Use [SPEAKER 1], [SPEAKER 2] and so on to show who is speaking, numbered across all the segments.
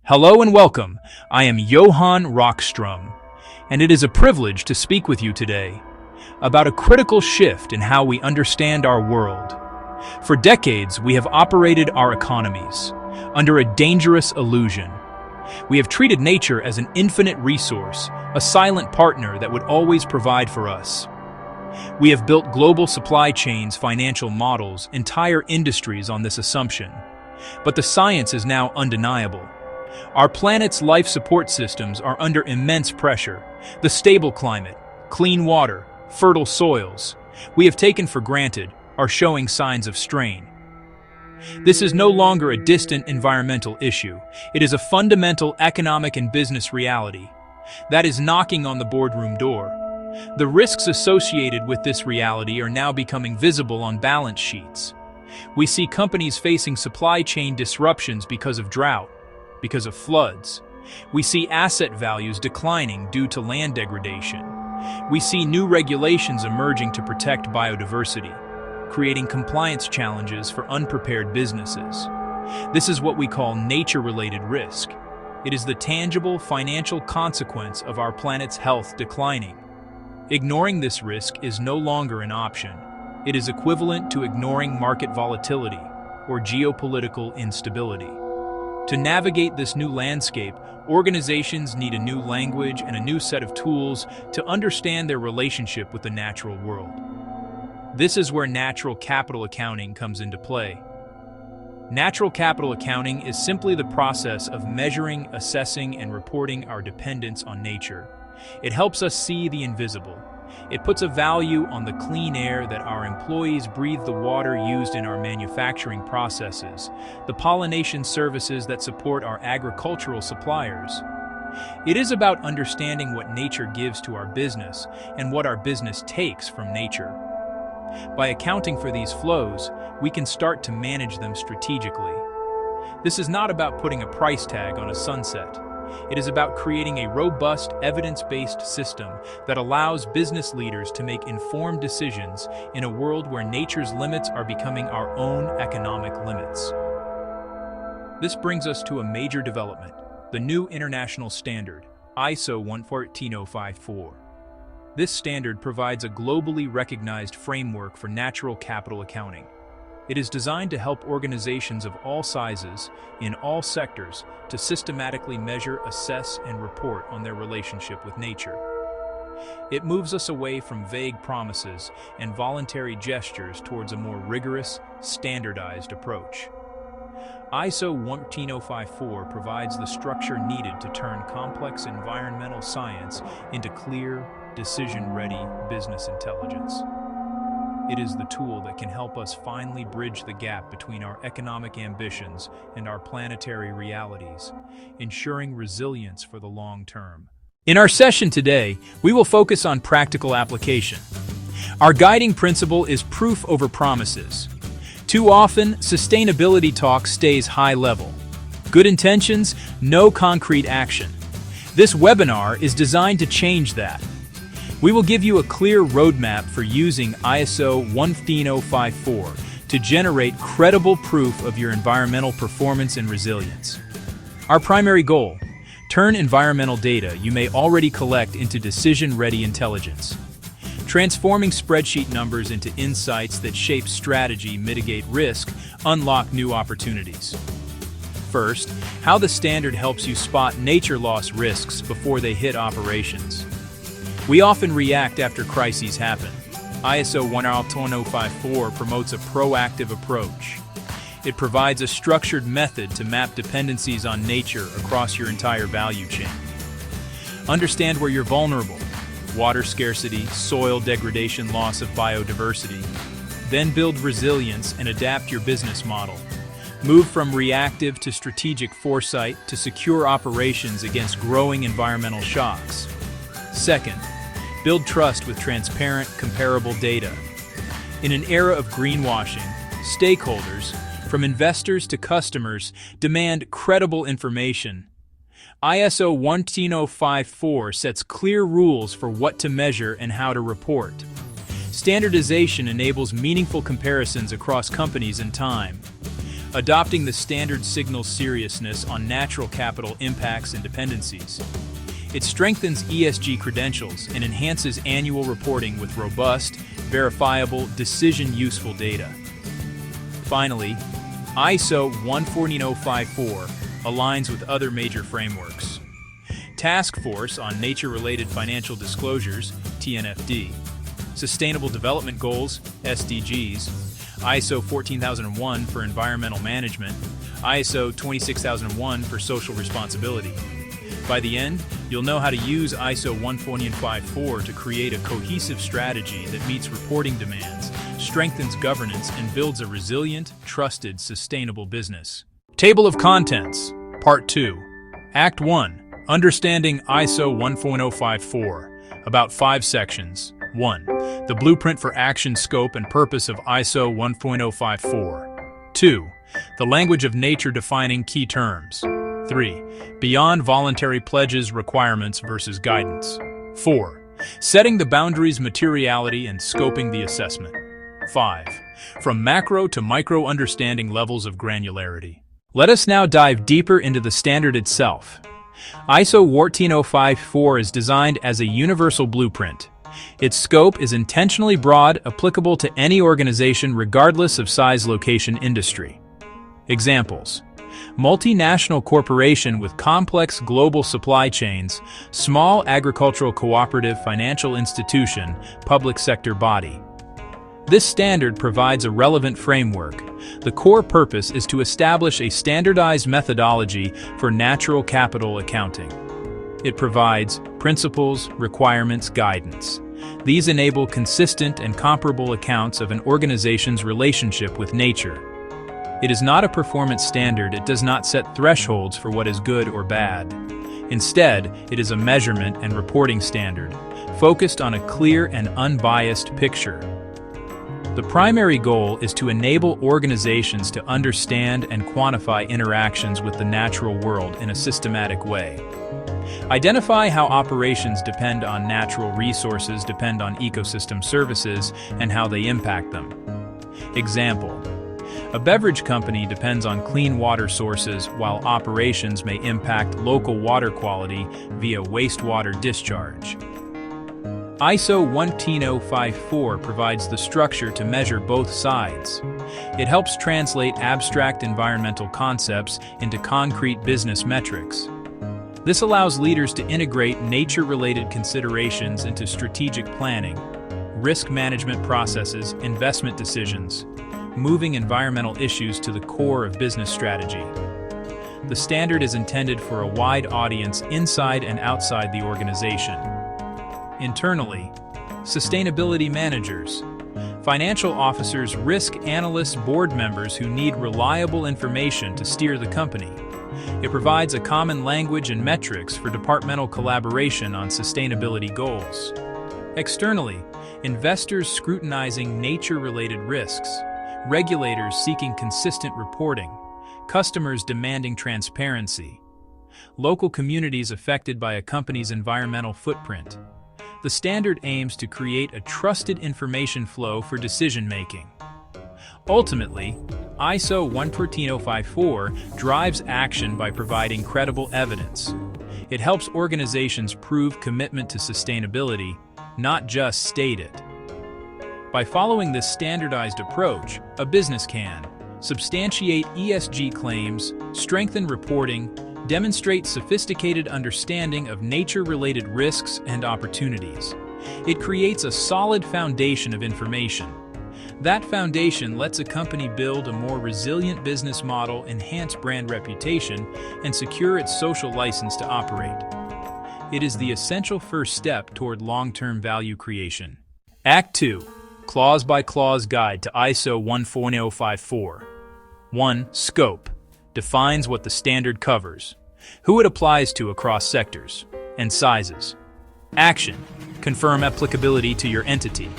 [SPEAKER 1] Hello and welcome. I am Johann Rockstrom, and it is a privilege to speak with you today about a critical shift in how we understand our world. For decades, we have operated our economies under a dangerous illusion. We have treated nature as an infinite resource, a silent partner that would always provide for us. We have built global supply chains, financial models, entire industries on this assumption. But the science is now undeniable. Our planet's life support systems are under immense pressure. The stable climate, clean water, fertile soils we have taken for granted are showing signs of strain. This is no longer a distant environmental issue. It is a fundamental economic and business reality that is knocking on the boardroom door. The risks associated with this reality are now becoming visible on balance sheets. We see companies facing supply chain disruptions because of drought, because of floods. We see asset values declining due to land degradation. We see new regulations emerging to protect biodiversity, creating compliance challenges for unprepared businesses. This is what we call nature-related risk. It is the tangible financial consequence of our planet's health declining. Ignoring this risk is no longer an option. It is equivalent to ignoring market volatility or geopolitical instability. To navigate this new landscape, organizations need a new language and a new set of tools to understand their relationship with the natural world. This is where natural capital accounting comes into play. Natural capital accounting is simply the process of measuring, assessing, and reporting our dependence on nature. It helps us see the invisible. It puts a value on the clean air that our employees breathe, the water used in our manufacturing processes, the pollination services that support our agricultural suppliers. It is about understanding what nature gives to our business and what our business takes from nature. By accounting for these flows, we can start to manage them strategically. This is not about putting a price tag on a sunset. It is about creating a robust, evidence-based system that allows business leaders to make informed decisions in a world where nature's limits are becoming our own economic limits. This brings us to a major development, the new international standard, ISO 14054. This standard provides a globally recognized framework for natural capital accounting. It is designed to help organizations of all sizes, in all sectors, to systematically measure, assess, and report on their relationship with nature. It moves us away from vague promises and voluntary gestures towards a more rigorous, standardized approach. ISO 14054 provides the structure needed to turn complex environmental science into clear, decision-ready business intelligence. It is the tool that can help us finally bridge the gap between our economic ambitions and our planetary realities, ensuring resilience for the long term. In our session today, we will focus on practical application. Our guiding principle is proof over promises. Too often, sustainability talk stays high level. Good intentions, no concrete action. This webinar is designed to change that. We will give you a clear roadmap for using ISO 14054 to generate credible proof of your environmental performance and resilience. Our primary goal: turn environmental data you may already collect into decision-ready intelligence. Transforming spreadsheet numbers into insights that shape strategy, mitigate risk, unlock new opportunities. First, how the standard helps you spot nature loss risks before they hit operations. We often react after crises happen. ISO 14054 promotes a proactive approach. It provides a structured method to map dependencies on nature across your entire value chain. Understand where you're vulnerable: water scarcity, soil degradation, loss of biodiversity. Then build resilience and adapt your business model. Move from reactive to strategic foresight to secure operations against growing environmental shocks. Second, build trust with transparent, comparable data. In an era of greenwashing, stakeholders, from investors to customers, demand credible information. ISO 14054 sets clear rules for what to measure and how to report. Standardization enables meaningful comparisons across companies and time. Adopting the standard signals seriousness on natural capital impacts and dependencies. It strengthens ESG credentials and enhances annual reporting with robust, verifiable, decision-useful data. Finally, ISO 14054 aligns with other major frameworks. Task Force on Nature-Related Financial Disclosures, TNFD. Sustainable Development Goals, SDGs. ISO 14001 for Environmental Management. ISO 26001 for Social Responsibility. By the end, you'll know how to use ISO 14054 to create a cohesive strategy that meets reporting demands, strengthens governance, and builds a resilient, trusted, sustainable business. Table of Contents, Part 2. Act 1. Understanding ISO 14054. About 5 sections. 1. The blueprint for action, scope, and purpose of ISO 14054. 2. The language of nature defining key terms. 3. Beyond voluntary pledges, requirements versus guidance. 4. Setting the boundaries, materiality, and scoping the assessment. 5. From macro to micro understanding levels of granularity. Let us now dive deeper into the standard itself. ISO 14054 is designed as a universal blueprint. Its scope is intentionally broad, applicable to any organization regardless of size, location, industry. Examples: multinational corporation with complex global supply chains, small agricultural cooperative financial institution, public sector body. This standard provides a relevant framework. The core purpose is to establish a standardized methodology for natural capital accounting. It provides principles, requirements, guidance. These enable consistent and comparable accounts of an organization's relationship with nature. It is not a performance standard. It does not set thresholds for what is good or bad. Instead, it is a measurement and reporting standard, focused on a clear and unbiased picture. The primary goal is to enable organizations to understand and quantify interactions with the natural world in a systematic way. Identify how operations depend on natural resources, depend on ecosystem services, and how they impact them. Example: a beverage company depends on clean water sources, while operations may impact local water quality via wastewater discharge. ISO 14054 provides the structure to measure both sides. It helps translate abstract environmental concepts into concrete business metrics. This allows leaders to integrate nature-related considerations into strategic planning, risk management processes, investment decisions, moving environmental issues to the core of business strategy. The standard is intended for a wide audience inside and outside the organization. Internally, sustainability managers, financial officers, risk analysts, board members who need reliable information to steer the company. It provides a common language and metrics for departmental collaboration on sustainability goals. Externally, investors scrutinizing nature-related risks, regulators seeking consistent reporting, customers demanding transparency, local communities affected by a company's environmental footprint. The standard aims to create a trusted information flow for decision-making. Ultimately, ISO 14054 drives action by providing credible evidence. It helps organizations prove commitment to sustainability, not just state it. By following this standardized approach, a business can substantiate ESG claims, strengthen reporting, demonstrate sophisticated understanding of nature-related risks and opportunities. It creates a solid foundation of information. That foundation lets a company build a more resilient business model, enhance brand reputation, and secure its social license to operate. It is the essential first step toward long-term value creation. Act 2. Clause-by-clause guide to ISO 14054. 1. Scope. Defines what the standard covers, who it applies to across sectors, and sizes. Action. Confirm applicability to your entity.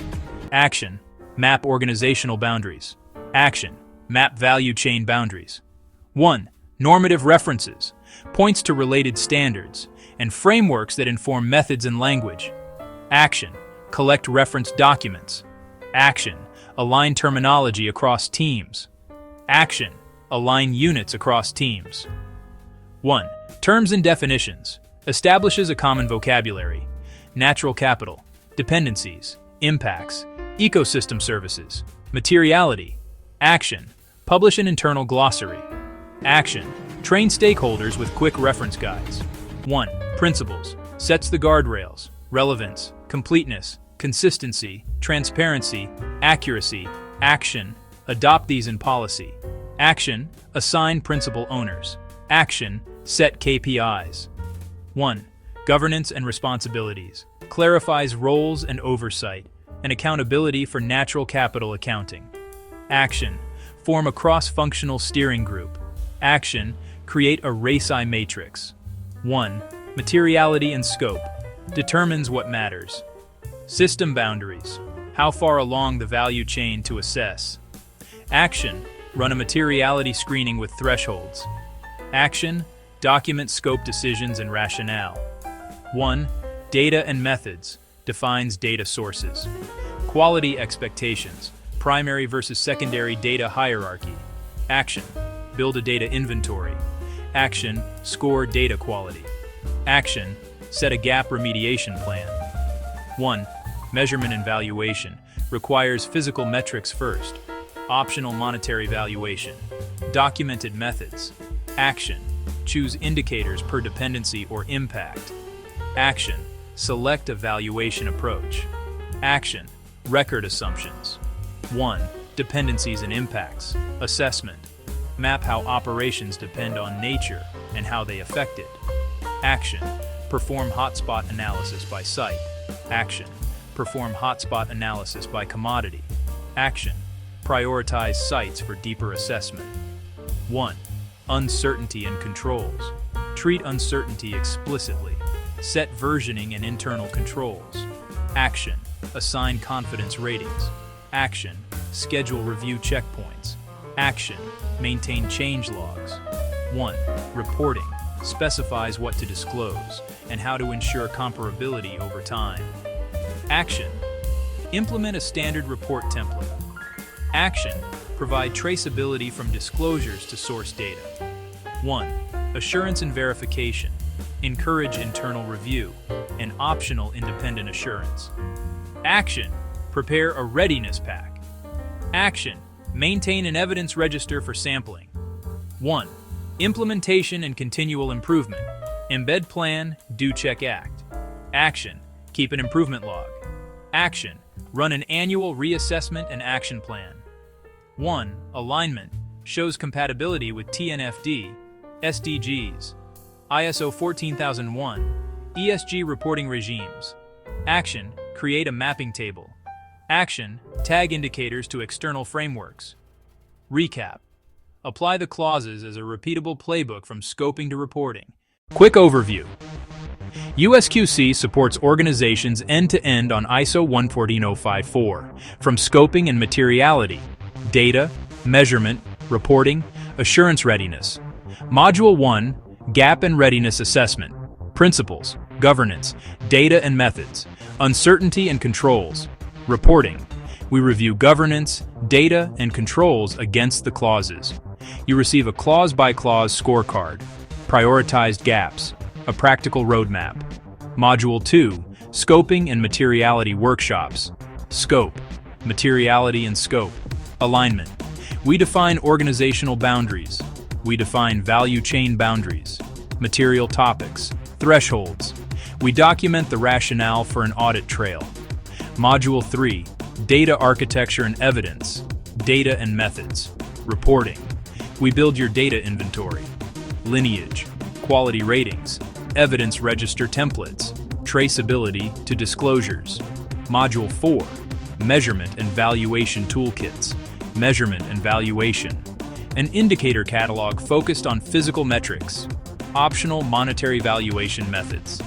[SPEAKER 1] Action. Map organizational boundaries. Action. Map value chain boundaries. 1. Normative references. Points to related standards and frameworks that inform methods and language. Action. Collect reference documents. Action. Align terminology across teams. Action. Align units across teams. 1. Terms and definitions. Establishes a common vocabulary. Natural capital, dependencies, impacts, ecosystem services, materiality. Action. Publish an internal glossary. Action. Train stakeholders with quick reference guides. 1. Principles. Sets the guardrails. Relevance, completeness, consistency, transparency, accuracy. Action. Adopt these in policy. Action. Assign principal owners. Action. Set KPIs. 1. Governance and responsibilities. Clarifies roles and oversight, and accountability for natural capital accounting. Action. Form a cross-functional steering group. Action. Create a RACI matrix. 1. Materiality and scope. Determines what matters. System boundaries. How far along the value chain to assess. Action. Run a materiality screening with thresholds. Action. Document scope decisions and rationale. 1. Data and methods. Defines data sources. Quality expectations. Primary versus secondary data hierarchy. Action. Build a data inventory. Action. Score data quality. Action. Set a gap remediation plan. 1. Measurement and valuation. Requires physical metrics first. Optional monetary valuation. Documented methods. Action. Choose indicators per dependency or impact. Action. Select a valuation approach. Action. Record assumptions. 1. Dependencies and impacts. Assessment. Map how operations depend on nature and how they affect it. Action. Perform hotspot analysis by site. Action. Perform hotspot analysis by commodity. Action. Prioritize sites for deeper assessment. 1. Uncertainty and controls. Treat uncertainty explicitly. Set versioning and internal controls. Action. Assign confidence ratings. Action. Schedule review checkpoints. Action. Maintain change logs. 1. Reporting. Specifies what to disclose and how to ensure comparability over time. Action. Implement a standard report template. Action. Provide traceability from disclosures to source data. 1. Assurance and verification. Encourage internal review and optional independent assurance. Action. Prepare a readiness pack. Action. Maintain an evidence register for sampling. 1. Implementation and continual improvement. Embed plan, do check act. Action. Keep an improvement log. Action. Run an annual reassessment and action plan. 1. Alignment. Shows compatibility with TNFD, SDGs, ISO 14001, ESG reporting regimes. Action. Create a mapping table. Action. Tag indicators to external frameworks. Recap. Apply the clauses as a repeatable playbook from scoping to reporting. Quick overview. USQC supports organizations end-to-end on ISO 14054, from scoping and materiality, data, measurement, reporting, assurance readiness. Module 1, Gap and Readiness Assessment, Principles, Governance, Data and Methods, Uncertainty and Controls, Reporting. We review governance, data, and controls against the clauses. You receive a clause-by-clause scorecard, prioritized gaps, a practical roadmap. Module 2, Scoping and Materiality Workshops. Scope, Materiality and Scope. Alignment. We define organizational boundaries. We define value chain boundaries. Material topics. Thresholds. We document the rationale for an audit trail. Module 3, Data Architecture and Evidence. Data and Methods. Reporting. We build your data inventory. Lineage. Quality ratings. Evidence register templates. Traceability to disclosures. Module 4, Measurement and Valuation Toolkits. Measurement and Valuation. An indicator catalog focused on physical metrics. Optional monetary valuation methods.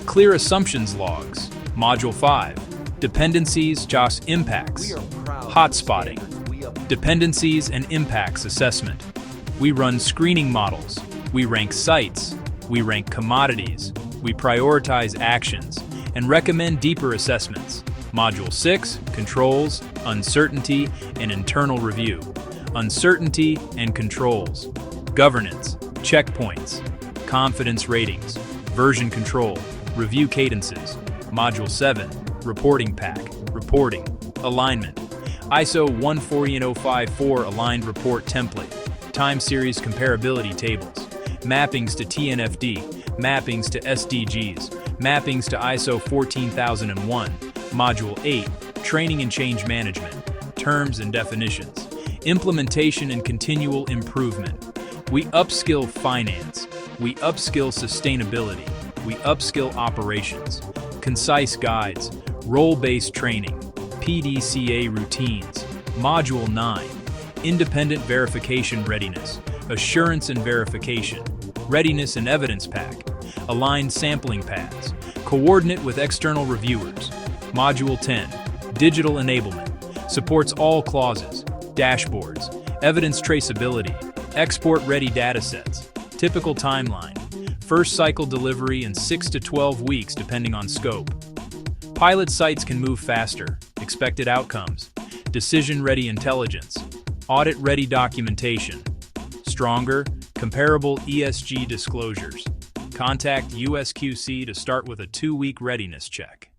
[SPEAKER 1] Clear assumptions logs. Module 5, Dependencies, JOS impacts. Hotspotting. Dependencies and impacts assessment. We run screening models. We rank sites. We rank commodities. We prioritize actions and recommend deeper assessments. Module 6, Controls, Uncertainty, and Internal Review. uncertainty and controls, governance, checkpoints, confidence ratings, version control, review cadences, Module 7, reporting pack, reporting, alignment, ISO 14054 aligned report template, time series comparability tables, mappings to TNFD, mappings to SDGs, mappings to ISO 14001, Module 8, training and change management, terms and definitions, implementation and continual improvement. We upskill finance, we upskill sustainability, we upskill operations, concise guides, role-based training, PDCA routines, Module 9, independent verification readiness, assurance and verification, readiness and evidence pack, aligned sampling paths, coordinate with external reviewers, Module 10, digital enablement, supports all clauses, dashboards, evidence traceability, export-ready datasets, typical timeline, first cycle delivery in 6 to 12 weeks depending on scope. Pilot sites can move faster, expected outcomes, decision-ready intelligence, audit-ready documentation, stronger, comparable ESG disclosures. Contact USQC to start with a 2-week readiness check.